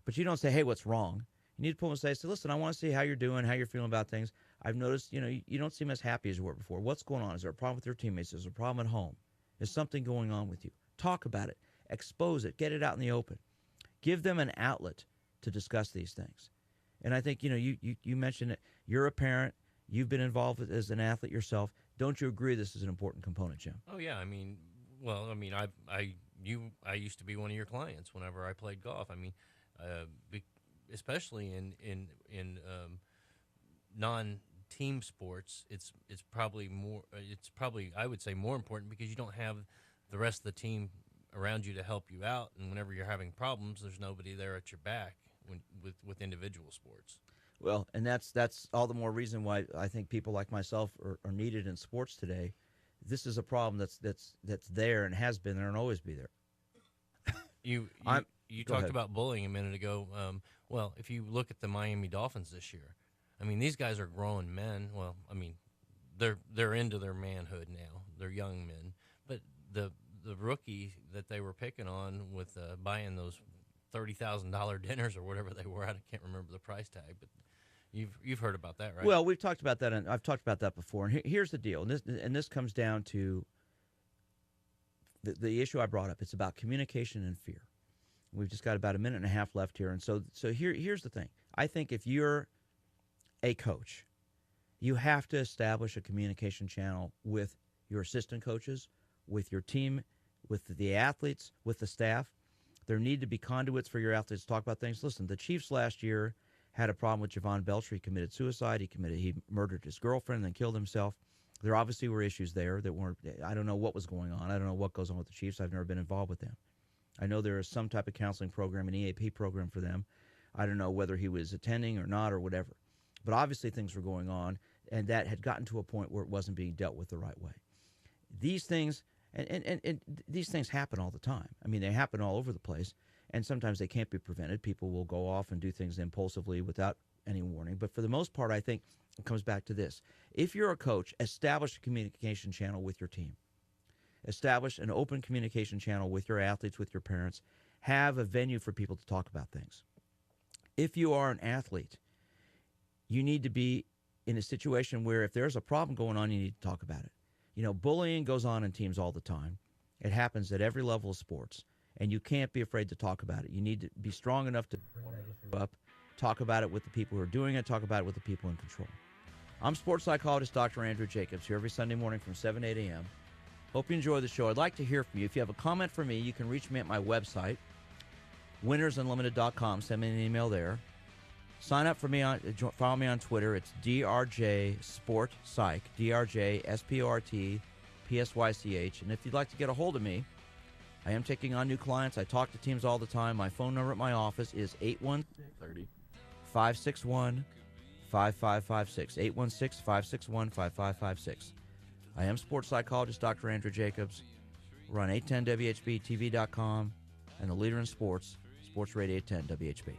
but you don't say, hey, what's wrong? You need to pull them aside and say, listen, I want to see how you're doing, how you're feeling about things. I've noticed, you don't seem as happy as you were before. What's going on? Is there a problem with your teammates? Is there a problem at home? Is something going on with you? Talk about it. Expose it. Get it out in the open. Give them an outlet to discuss these things. And I think, you mentioned it. You're a parent. You've been involved as an athlete yourself. Don't you agree this is an important component, Jim? Oh, yeah. I used to be one of your clients whenever I played golf. Especially in non-team sports, it's probably I would say more important because you don't have the rest of the team around you to help you out, and whenever you're having problems, there's nobody there at your back with individual sports. Well, and that's all the more reason why I think people like myself are needed in sports today. This is a problem that's there and has been there and always be there. You Go talked ahead. about bullying a minute ago. Well, if you look at the Miami Dolphins this year, I mean, these guys are grown men. Well, I mean, they're into their manhood now. They're young men. But the rookie that they were picking on with buying those $30,000 dinners or whatever they were, I can't remember the price tag, but you've heard about that, right? Well, we've talked about that, and I've talked about that before. And here's the deal, and this comes down to the issue I brought up. It's about communication and fear. We've just got about a minute and a half left here, and so here's the thing. I think if you're a coach, you have to establish a communication channel with your assistant coaches, with your team, with the athletes, with the staff. There need to be conduits for your athletes to talk about things. Listen, the Chiefs last year had a problem with Javon Belcher. He committed suicide. He murdered his girlfriend and then killed himself. There obviously were issues there that weren't. I don't know what was going on. I don't know what goes on with the Chiefs. I've never been involved with them. I know there is some type of counseling program, an EAP program for them. I don't know whether he was attending or not or whatever. But obviously things were going on, and that had gotten to a point where it wasn't being dealt with the right way. These things, and these things happen all the time. I mean, they happen all over the place, and sometimes they can't be prevented. People will go off and do things impulsively without any warning. But for the most part, I think it comes back to this. If you're a coach, establish a communication channel with your team. Establish an open communication channel with your athletes, with your parents. Have a venue for people to talk about things. If you are an athlete, you need to be in a situation where if there's a problem going on, you need to talk about it. You know, bullying goes on in teams all the time. It happens at every level of sports, and you can't be afraid to talk about it. You need to be strong enough to up, talk about it with the people who are doing it, talk about it with the people in control. I'm sports psychologist Dr. Andrew Jacobs, here every Sunday morning from 7 to 8 a.m. Hope you enjoy the show. I'd like to hear from you. If you have a comment for me, you can reach me at my website, winnersunlimited.com. Send me an email there. Sign up for me follow me on Twitter. It's DRJ Sport Psych, DRJ SPORT PSYCH. And if you'd like to get a hold of me, I am taking on new clients. I talk to teams all the time. My phone number at my office is 813-561-5556. 816-561-5556. I am sports psychologist Dr. Andrew Jacobs. We're on 810WHBTV.com and the leader in sports, Sports Radio 810 WHB.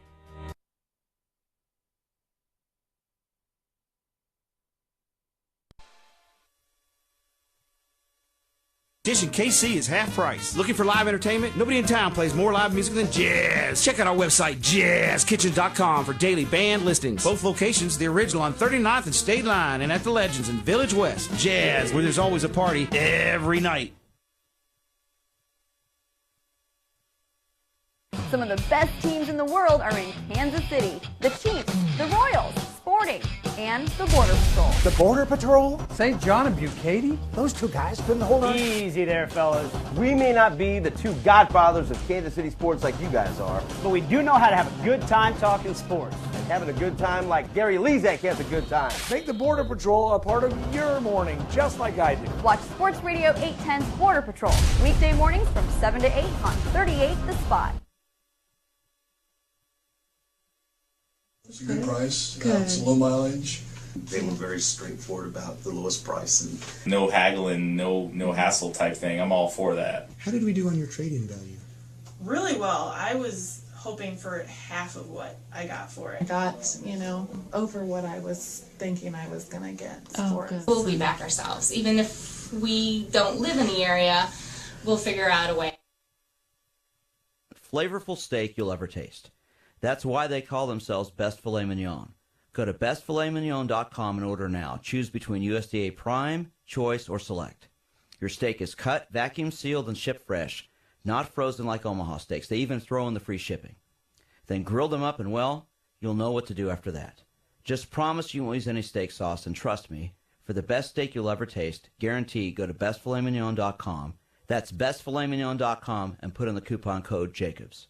Dish and KC is half price. Looking for live entertainment? Nobody in town plays more live music than jazz. Check out our website, jazzkitchen.com, for daily band listings. Both locations, the original on 39th and State Line, and at the Legends in Village West. Jazz, where there's always a party every night. Some of the best teams in the world are in Kansas City. The Chiefs, the Royals, Sporting, and the Border Patrol. The Border Patrol? St. John and Bucati? Those two guys couldn't hold on. Easy there, fellas. We may not be the two godfathers of Kansas City sports like you guys are, But we do know how to have a good time talking sports. and having a good time like Gary Lezak has a good time. Make the Border Patrol a part of your morning, just like I do. Watch Sports Radio 810's Border Patrol, weekday mornings from 7 to 8 on 38 The Spot. It's a good price. It's low mileage. They were very straightforward about the lowest price, and No haggling, no hassle type thing. I'm all for that. How did we do on your trade-in value? Really well. I was hoping for half of what I got for I it. got, over what I was thinking I was going to get for it. We'll be back ourselves. Even if we don't live in the area, we'll figure out a way. Flavorful steak you'll ever taste. That's why they call themselves Best Filet Mignon. Go to bestfiletmignon.com and order now. Choose between USDA Prime, Choice, or Select. Your steak is cut, vacuum sealed, and shipped fresh, not frozen like Omaha steaks. They even throw in the free shipping. Then grill them up and, well, you'll know what to do after that. Just promise you won't use any steak sauce, and trust me, for the best steak you'll ever taste, guaranteed, go to bestfiletmignon.com. That's bestfiletmignon.com and put in the coupon code Jacobs.